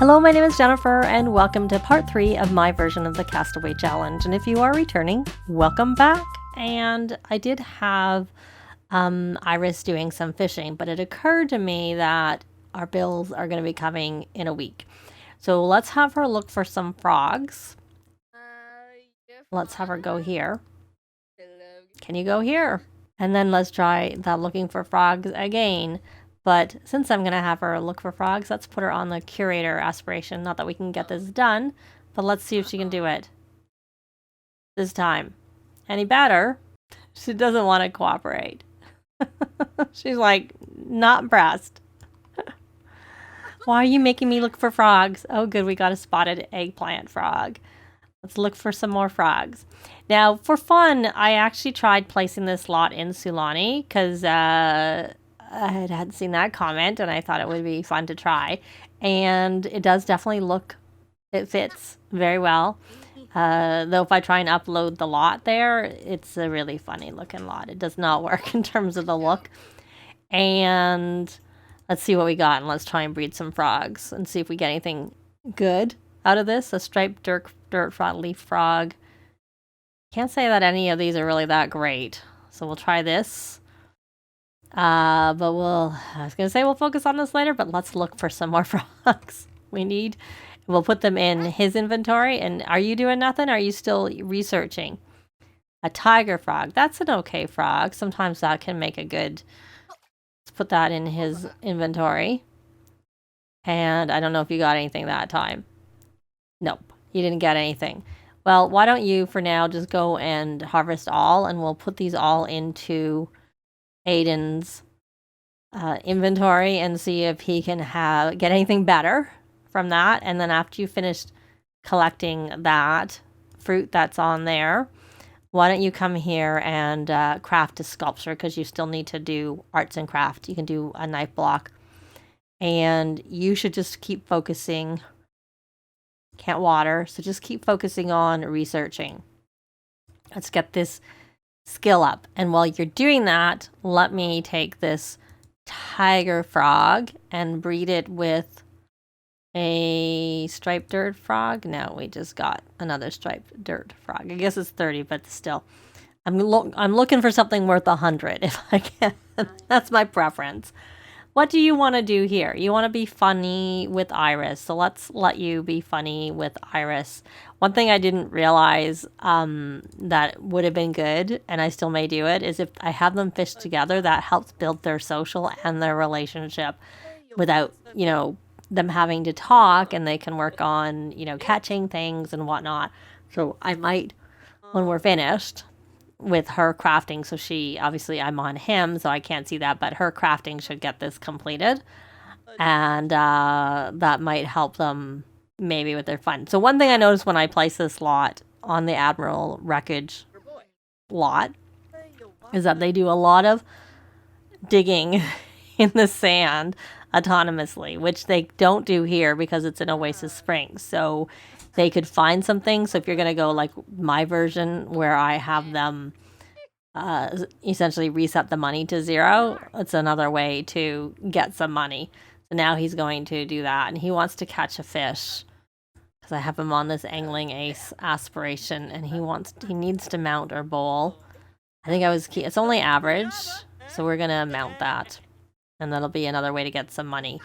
Hello, my name is Jennifer, and welcome to part 3 of my version of the Castaway Challenge. And if you are returning, welcome back. And I did have Iris doing some fishing, but it occurred to me that our bills are going to be coming in a week. So let's have her look for some frogs. Let's have her go here. Can you go here? And then let's try that looking for frogs again. But since I'm going to have her look for frogs, let's put her on the curator aspiration. Not that we can get this done, but let's see if she can do it this time. Any better? She doesn't want to cooperate. She's like, not impressed. Why are you making me look for frogs? Oh, good, we got a spotted eggplant frog. Let's look for some more frogs. Now, for fun, I actually tried placing this lot in Sulani because I hadn't seen that comment and I thought it would be fun to try. And it does definitely look, it fits very well. Though if I try and upload the lot there, it's a really funny looking lot. It does not work in terms of the look. And let's see what we got, and let's try and breed some frogs and see if we get anything good out of this. A striped dirt frog, leaf frog. Can't say that any of these are really that great. So we'll try this. I was going to say we'll focus on this later, but let's look for some more frogs. We'll put them in his inventory. And are you doing nothing? Are you still researching? A tiger frog. That's an okay frog. Sometimes that can make a good... Let's put that in his inventory. And I don't know if you got anything that time. Nope, you didn't get anything. Well, why don't you, for now, just go and harvest all, and we'll put these all into Aiden's inventory and see if he can get anything better from that. And then after you finished collecting that fruit that's on there, why don't you come here and craft a sculpture, because you still need to do arts and craft. You can do a knife block, and you should just keep focusing. Can't water, so just keep focusing on researching. Let's get this skill up. And while you're doing that, let me take this tiger frog and breed it with a striped dirt frog. No, we just got another striped dirt frog. I guess it's 30, but still. I'm looking for something worth 100 if I can. That's my preference. What do you want to do here? You want to be funny with Iris, so let's let you be funny with Iris. One thing I didn't realize that would have been good, and I still may do it, is if I have them fish together, that helps build their social and their relationship without, them having to talk, and they can work on, catching things and whatnot. So I might, when we're finished with her crafting, so obviously I'm on him, so I can't see that, but her crafting should get this completed, and that might help them maybe with their fun. So one thing I noticed when I place this lot on the Admiral Wreckage lot is that they do a lot of digging in the sand autonomously, which they don't do here because it's an Oasis Springs. So they could find something. So if you're going to go like my version where I have them essentially reset the money to 0, it's another way to get some money. So now he's going to do that, and he wants to catch a fish because I have him on this angling ace aspiration, and he needs to mount or bowl. I think it's only average, so we're going to mount that, and that'll be another way to get some money.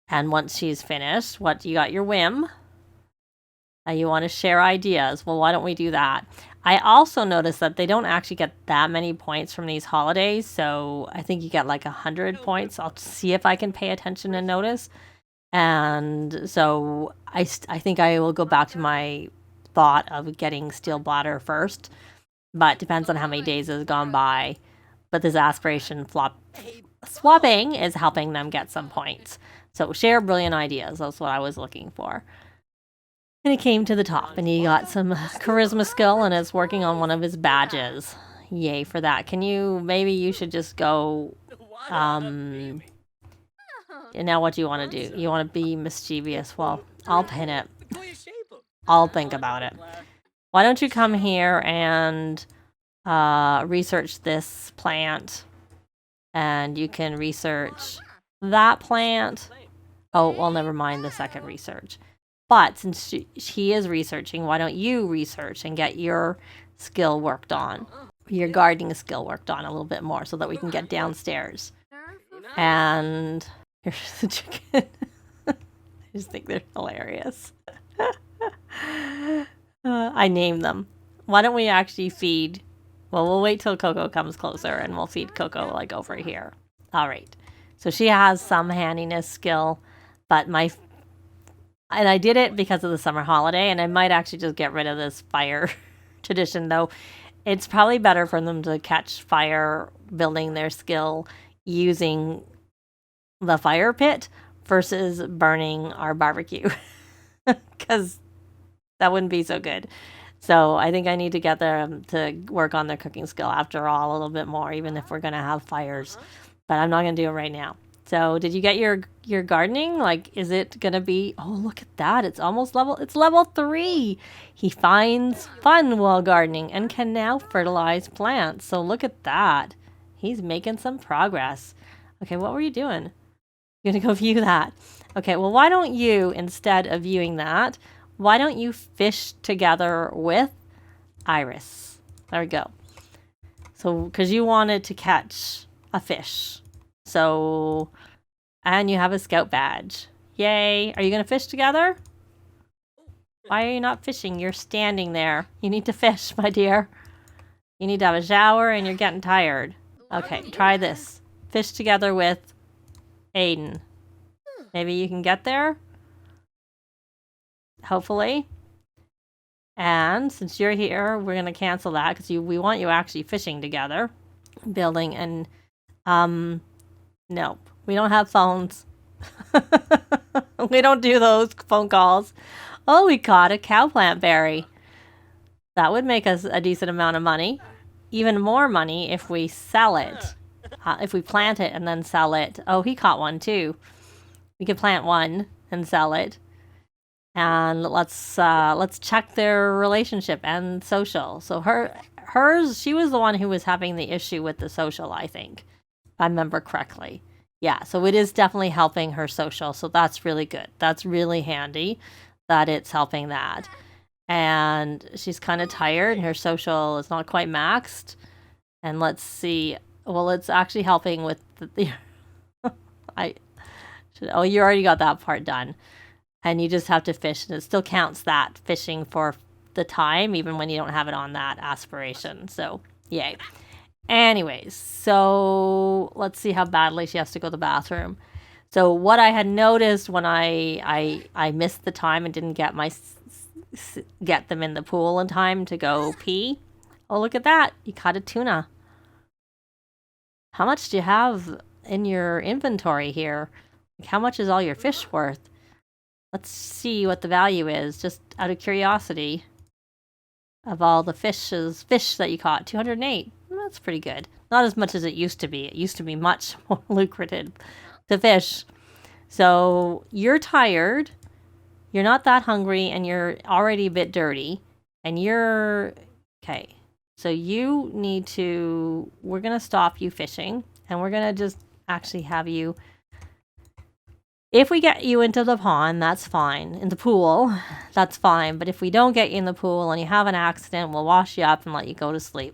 And once she's finished, you got your whim. You want to share ideas. Well, why don't we do that? I also noticed that they don't actually get that many points from these holidays. So I think you get like 100 points. I'll see if I can pay attention and notice. And so I think I will go back to my thought of getting steel bladder first. But depends on how many days has gone by. But this aspiration swapping is helping them get some points. So share brilliant ideas. That's what I was looking for. And he came to the top, and he got some charisma skill, and is working on one of his badges. Yay for that. Maybe you should just go, and now what do you want to do? You want to be mischievous? Well, I'll pin it. I'll think about it. Why don't you come here and research this plant, and you can research that plant. Oh, well, never mind the second research. But since she is researching, why don't you research and get your skill worked on? Your gardening skill worked on a little bit more so that we can get downstairs. And here's the chicken. I just think they're hilarious. I named them. Why don't we actually feed? Well, we'll wait till Coco comes closer and we'll feed Coco like over here. All right. So she has some handiness skill, but and I did it because of the summer holiday, and I might actually just get rid of this fire tradition, though. It's probably better for them to catch fire building their skill using the fire pit versus burning our barbecue, because that wouldn't be so good. So I think I need to get them to work on their cooking skill after all a little bit more, even if we're going to have fires. But I'm not going to do it right now. So did you get your gardening? Like, is it going to be, oh, look at that. It's almost it's level 3. He finds fun while gardening and can now fertilize plants. So look at that. He's making some progress. Okay, what were you doing? You're going to go view that. Okay, well, why don't you, instead of viewing that, why don't you fish together with Iris? There we go. So, because you wanted to catch a fish. So, and you have a scout badge. Yay. Are you going to fish together? Why are you not fishing? You're standing there. You need to fish, my dear. You need to have a shower and you're getting tired. Okay, try this. Fish together with Aiden. Maybe you can get there? Hopefully. And since you're here, we're going to cancel that because we want you actually fishing together. Building and, nope. We don't have phones. We don't do those phone calls. Oh, we caught a cowplant berry. That would make us a decent amount of money. Even more money if we sell it. If we plant it and then sell it. Oh, he caught one too. We could plant one and sell it. And let's check their relationship and social. So she was the one who was having the issue with the social, I think, if I remember correctly. Yeah, so it is definitely helping her social. So that's really good. That's really handy that it's helping that. And she's kind of tired and her social is not quite maxed. And let's see. Well, it's actually helping with you already got that part done. And you just have to fish, and it still counts that fishing for the time, even when you don't have it on that aspiration. So, yay. Anyways, so let's see how badly she has to go to the bathroom. So what I had noticed when I missed the time and didn't get them in the pool in time to go pee. Oh, look at that. You caught a tuna. How much do you have in your inventory here? Like, how much is all your fish worth? Let's see what the value is, just out of curiosity, of all the fish that you caught. 208. That's pretty good. Not as much as it used to be. It used to be much more lucrative to fish. So you're tired, you're not that hungry, and you're already a bit dirty, and you're... Okay, so you need to... We're going to stop you fishing, and we're going to just actually have you... If we get you into the pond, that's fine. In the pool, that's fine. But if we don't get you in the pool and you have an accident, we'll wash you up and let you go to sleep.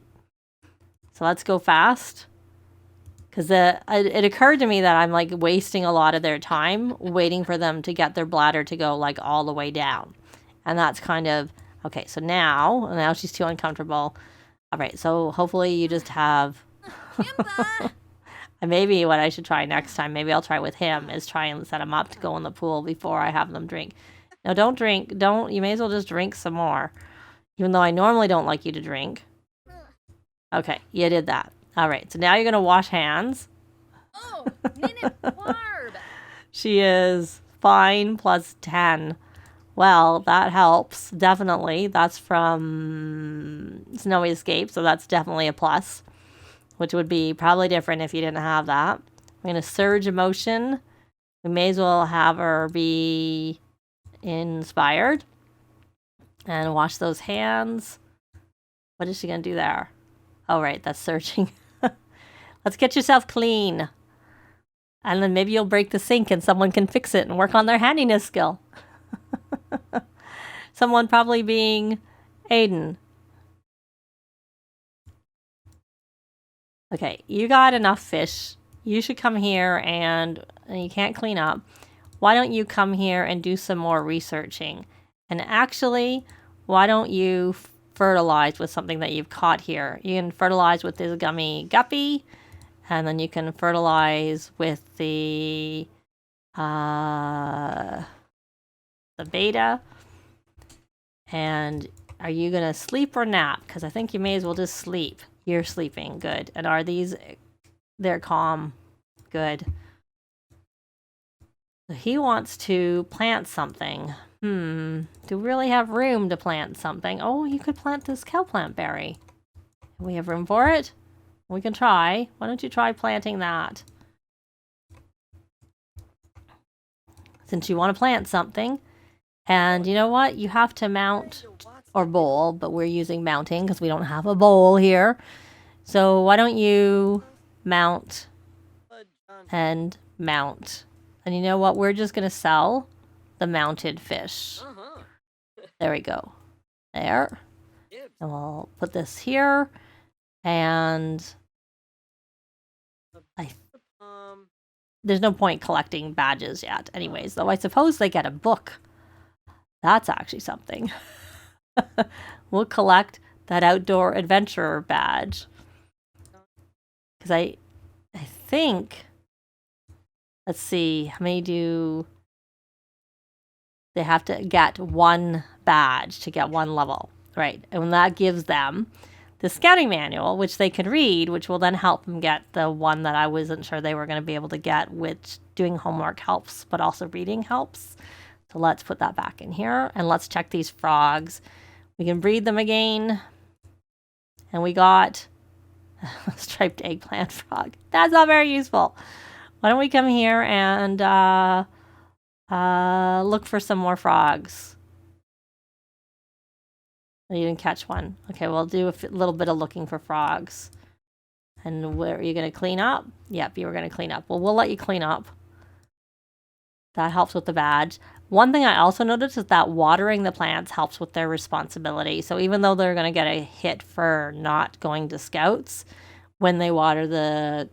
So let's go fast. Because it occurred to me that I'm like wasting a lot of their time waiting for them to get their bladder to go like all the way down. And that's kind of... Okay, so now she's too uncomfortable. All right, so hopefully you just have... And maybe what I should try next time, maybe I'll try with him, is try and set him up to go in the pool before I have them drink. No, don't drink. You may as well just drink some more. Even though I normally don't like you to drink. Okay, you did that. All right, so now you're going to wash hands. Oh, she is fine plus 10. Well, that helps, definitely. That's from Snowy Escape, so that's definitely a plus. Which would be probably different if you didn't have that. We're going to surge emotion. We may as well have her be inspired. And wash those hands. What is she going to do there? Oh, right, that's searching. Let's get yourself clean. And then maybe you'll break the sink and someone can fix it and work on their handiness skill. Someone probably being Aiden. Okay, you got enough fish. You should come here and you can't clean up. Why don't you come here and do some more researching? And actually, why don't you fertilize with something that you've caught here? You can fertilize with this gummy guppy, and then you can fertilize with the beta. And are you gonna sleep or nap? Because I think you may as well just sleep. You're sleeping, good. And are these, they're calm, good. So he wants to plant something. Do we really have room to plant something? Oh, you could plant this cowplant berry. We have room for it? We can try. Why don't you try planting that? Since you want to plant something. And you know what? You have to mount or bowl, but we're using mounting because we don't have a bowl here. So why don't you mount and mount? And you know what? We're just going to sell the mounted fish. There we go. There. And we'll put this here. And there's no point collecting badges yet anyways, though I suppose they get a book. That's actually something. We'll collect that outdoor adventurer badge. Because I think, let's see, how many do they have to get? One badge to get one level, right? And that gives them the scouting manual, which they can read, which will then help them get the one that I wasn't sure they were going to be able to get, which doing homework helps, but also reading helps. So let's put that back in here, and let's check these frogs. We can breed them again. And we got a striped eggplant frog. That's not very useful. Why don't we come here and look for some more frogs? Oh, you didn't catch one. Okay, we'll do a little bit of looking for frogs. And where are you going to clean up? Yep, you were going to clean up. Well, we'll let you clean up. That helps with the badge. One thing I also noticed is that watering the plants helps with their responsibility. So even though they're going to get a hit for not going to scouts, when they water the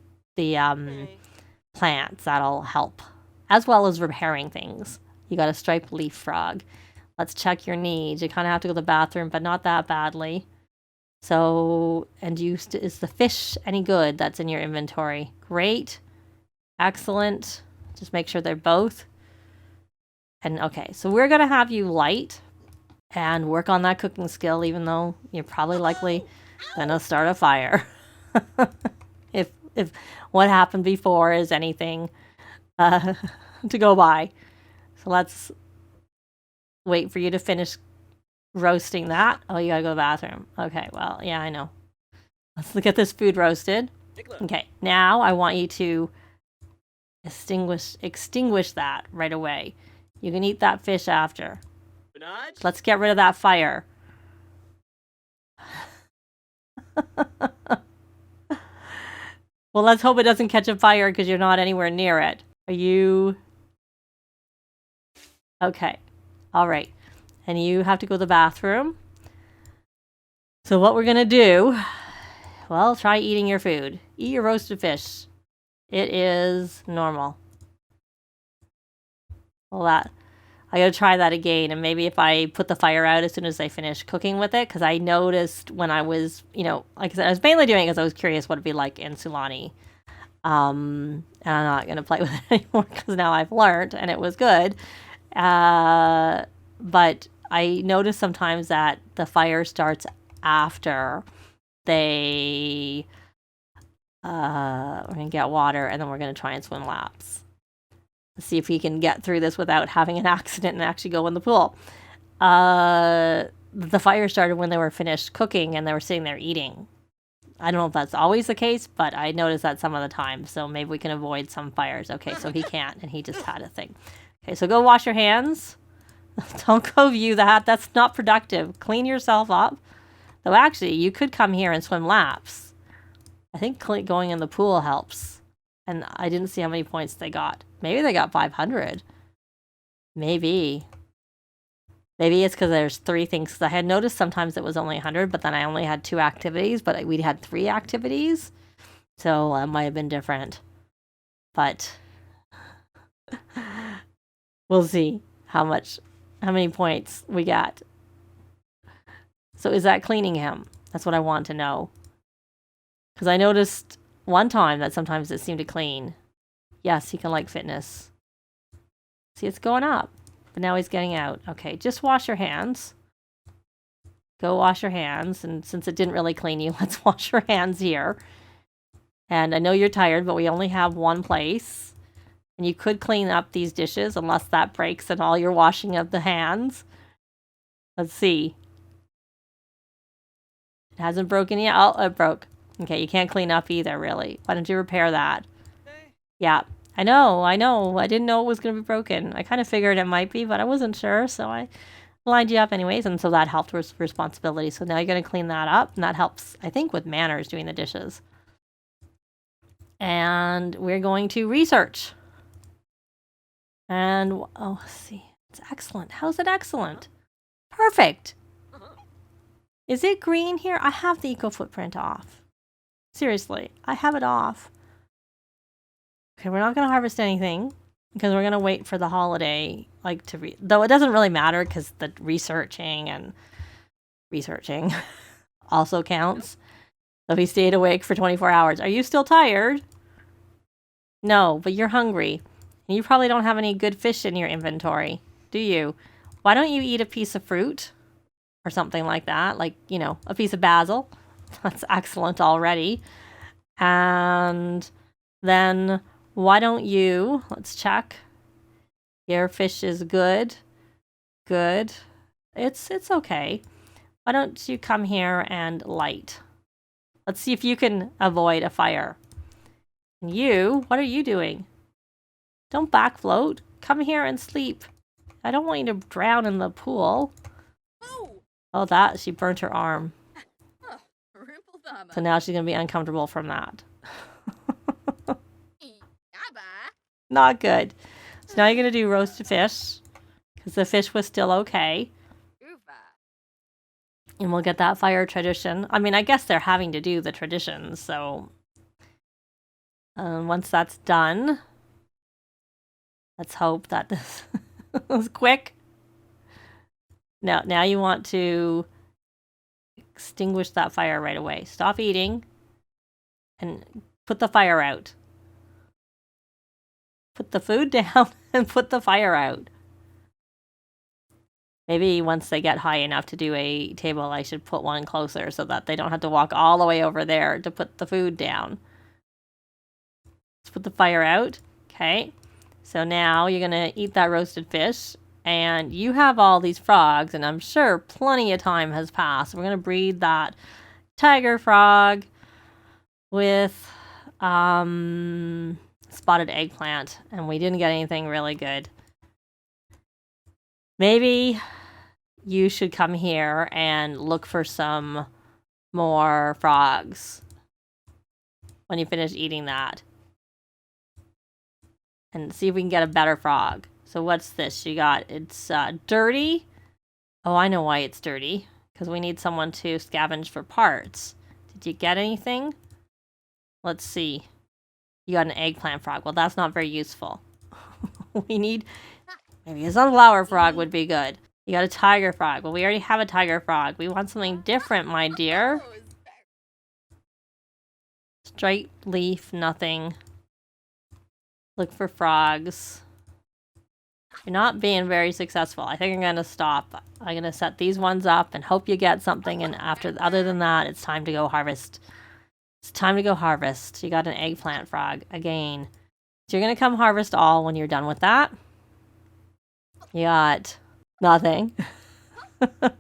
plants, that'll help. As well as repairing things. You got a striped leaf frog. Let's check your needs. You kind of have to go to the bathroom, but not that badly. So, and is the fish any good that's in your inventory? Great. Excellent. Just make sure they're both. And okay, so we're going to have you light and work on that cooking skill, even though you're probably likely going to start a fire. if what happened before is anything to go by. So let's wait for you to finish roasting that. Oh, you got to go to the bathroom. Okay, well, yeah, I know. Let's look at this food roasted. Okay, now I want you to extinguish that right away. You can eat that fish after. Let's get rid of that fire. Well, let's hope it doesn't catch a fire because you're not anywhere near it. Are you? Okay. All right. And you have to go to the bathroom. So what we're going to do, well, try eating your food. Eat your roasted fish. It is normal. Well, I gotta try that again, and maybe if I put the fire out as soon as I finish cooking with it, because I noticed when I was, like I said, I was mainly doing it because I was curious what it'd be like in Sulani. And I'm not gonna play with it anymore because now I've learned, and it was good. But I noticed sometimes that the fire starts after they we're gonna get water, and then we're gonna try and swim laps. Let's see if we can get through this without having an accident and actually go in the pool. The fire started when they were finished cooking and they were sitting there eating. I don't know if that's always the case, but I noticed that some of the time. So maybe we can avoid some fires. Okay, so he can't, and he just had a thing. Okay, so go wash your hands. Don't go view that. That's not productive. Clean yourself up. Though actually, you could come here and swim laps. I think going in the pool helps. And I didn't see how many points they got. Maybe they got 500. Maybe. Maybe it's because there's 3 things. Because I had noticed sometimes it was only 100, but then I only had 2 activities, but we had 3 activities. So it might have been different. But we'll see how many points we got. So is that cleaning him? That's what I want to know. Because I noticed one time that sometimes it seemed to clean. Yes, he can like fitness. See, it's going up. But now he's getting out. Okay, just wash your hands. Go wash your hands. And since it didn't really clean you, let's wash your hands here. And I know you're tired, but we only have one place. And you could clean up these dishes unless that breaks and all your washing of the hands. Let's see. It hasn't broken yet. Oh, it broke. Okay, you can't clean up either, really. Why don't you repair that? Yeah. I know. I didn't know it was going to be broken. I kind of figured it might be, but I wasn't sure, so I lined you up anyways, and so that helped with responsibility. So now you're going to clean that up, and that helps, I think, with manners doing the dishes. And we're going to research. And, oh, let's see. It's excellent. How's it excellent? Perfect. Is it green here? I have the eco footprint off. Seriously, I have it off. Okay, we're not going to harvest anything because we're going to wait for the holiday, like to though it doesn't really matter because the researching also counts. So he stayed awake for 24 hours. Are you still tired? No, but you're hungry. And you probably don't have any good fish in your inventory, do you? Why don't you eat a piece of fruit or something like that? Like, you know, a piece of basil. That's excellent already. And then why don't you, let's check. Your fish is good. Good. It's okay. Why don't you come here and light? Let's see if you can avoid a fire. And you, what are you doing? Don't back float. Come here and sleep. I don't want you to drown in the pool. Oh, that, she burnt her arm. So now she's going to be uncomfortable from that. Not good. So now you're going to do roasted fish. Because the fish was still okay. And we'll get that fire tradition. I mean, I guess they're having to do the traditions, so... once that's done... Let's hope that this was quick. Now you want to... extinguish that fire right away. Stop eating. And put the fire out. Put the food down and put the fire out. Maybe once they get high enough to do a table, I should put one closer so that they don't have to walk all the way over there to put the food down. Let's put the fire out. Okay. So now you're going to eat that roasted fish. And you have all these frogs, and I'm sure plenty of time has passed. We're going to breed that tiger frog with spotted eggplant, and we didn't get anything really good. Maybe you should come here and look for some more frogs when you finish eating that. And see if we can get a better frog. So what's this you got? It's dirty. Oh, I know why it's dirty. Because we need someone to scavenge for parts. Did you get anything? Let's see. You got an eggplant frog. Well, that's not very useful. We need... maybe a sunflower frog would be good. You got a tiger frog. Well, we already have a tiger frog. We want something different, my dear. Straight leaf, nothing. Look for frogs. You're not being very successful. I think I'm going to stop. I'm going to set these ones up and hope you get something. And other than that, it's time to go harvest. It's time to go harvest. You got an eggplant frog again. So you're going to come harvest all when you're done with that. You got nothing. Did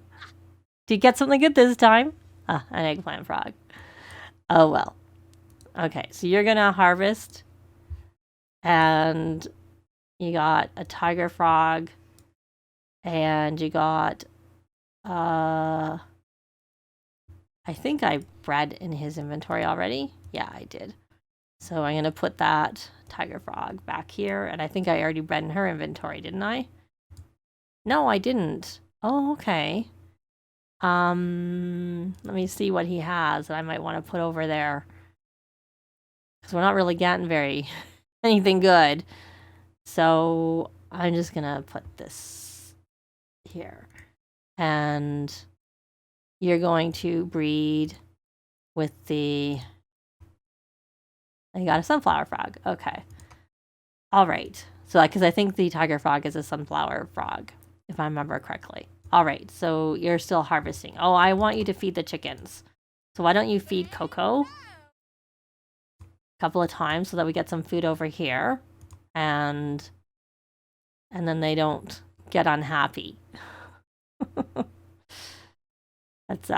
you get something good this time? Ah, an eggplant frog. Oh, well. Okay, so you're going to harvest. And you got a tiger frog. And you got... I think I bred in his inventory already. Yeah, I did. So I'm going to put that tiger frog back here. And I think I already bred in her inventory, didn't I? No, I didn't. Oh, okay. Let me see what he has that I might want to put over there. Because we're not really getting very anything good. So I'm just going to put this here. And you're going to breed with the... You got a sunflower frog. Okay. All right. So, because I think the tiger frog is a sunflower frog, if I remember correctly. All right. So you're still harvesting. Oh, I want you to feed the chickens. So why don't you feed Coco a couple of times so that we get some food over here, and then they don't get unhappy. That's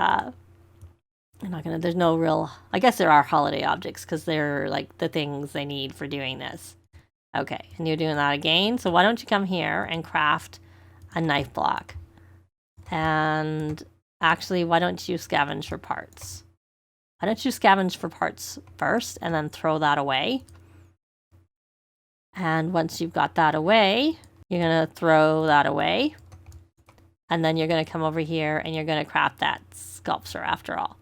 I'm not gonna, there's no real, I guess there are holiday objects because they're like the things they need for doing this. Okay, and you're doing that again. So why don't you come here and craft a knife block? And actually, why don't you scavenge for parts? Why don't you scavenge for parts first and then throw that away? And once you've got that away, you're gonna throw that away. And then you're gonna come over here and you're gonna craft that sculpture after all.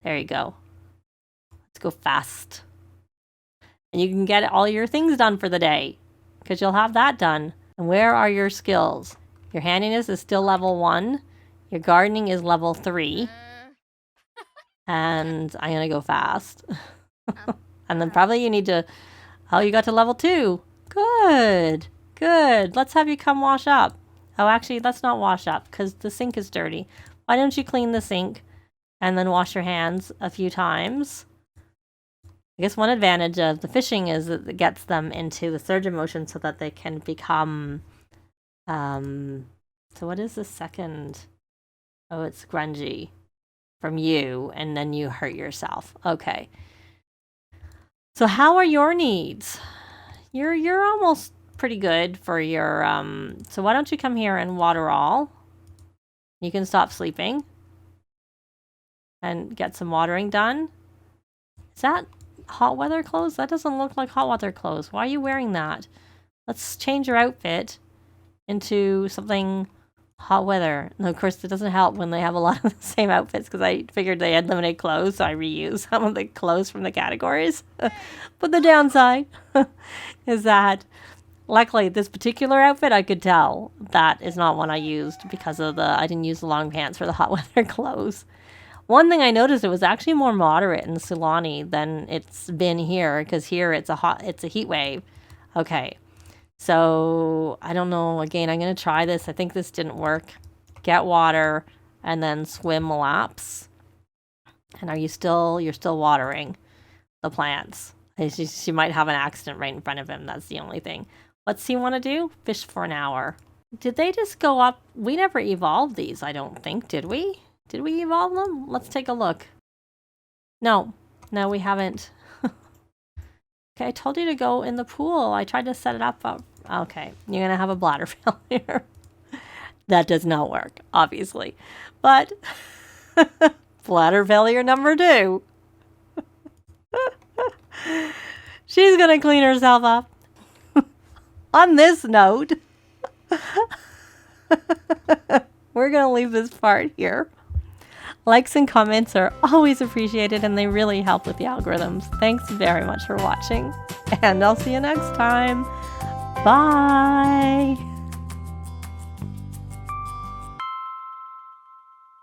There you go. Let's go fast. And you can get all your things done for the day because you'll have that done. And where are your skills? Your handiness is still level 1. Your gardening is level 3. And I'm going to go fast. And then probably you need to... Oh, you got to level 2. Good. Good. Let's have you come wash up. Oh, actually, let's not wash up because the sink is dirty. Why don't you clean the sink? And then wash your hands a few times. I guess one advantage of the fishing is that it gets them into the surge motion so that they can become... So what is the second? Oh, it's grungy from you, and then you hurt yourself. Okay. So how are your needs? You're almost pretty good for your... So why don't you come here and water all? You can stop sleeping. And get some watering done. Is that hot weather clothes? That doesn't look like hot weather clothes. Why are you wearing that? Let's change your outfit into something hot weather. And of course, it doesn't help when they have a lot of the same outfits because I figured they had limited clothes, so I reuse some of the clothes from the categories. But the downside is that luckily this particular outfit, I could tell that is not one I used because of I didn't use the long pants for the hot weather clothes. One thing I noticed, it was actually more moderate in Sulani than it's been here, because here it's a heat wave. Okay, so I don't know. Again, I'm going to try this. I think this didn't work. Get water and then swim laps. And you're still watering the plants. She might have an accident right in front of him. That's the only thing. What's he want to do? Fish for an hour. Did they just go up? We never evolved these, I don't think, did we? Did we evolve them? Let's take a look. No, we haven't. Okay, I told you to go in the pool. I tried to set it up. Okay, you're going to have a bladder failure. That does not work, obviously. But bladder failure number 2. She's going to clean herself up. On this note, we're going to leave this part here. Likes and comments are always appreciated and they really help with the algorithms. Thanks very much for watching, and I'll see you next time. Bye!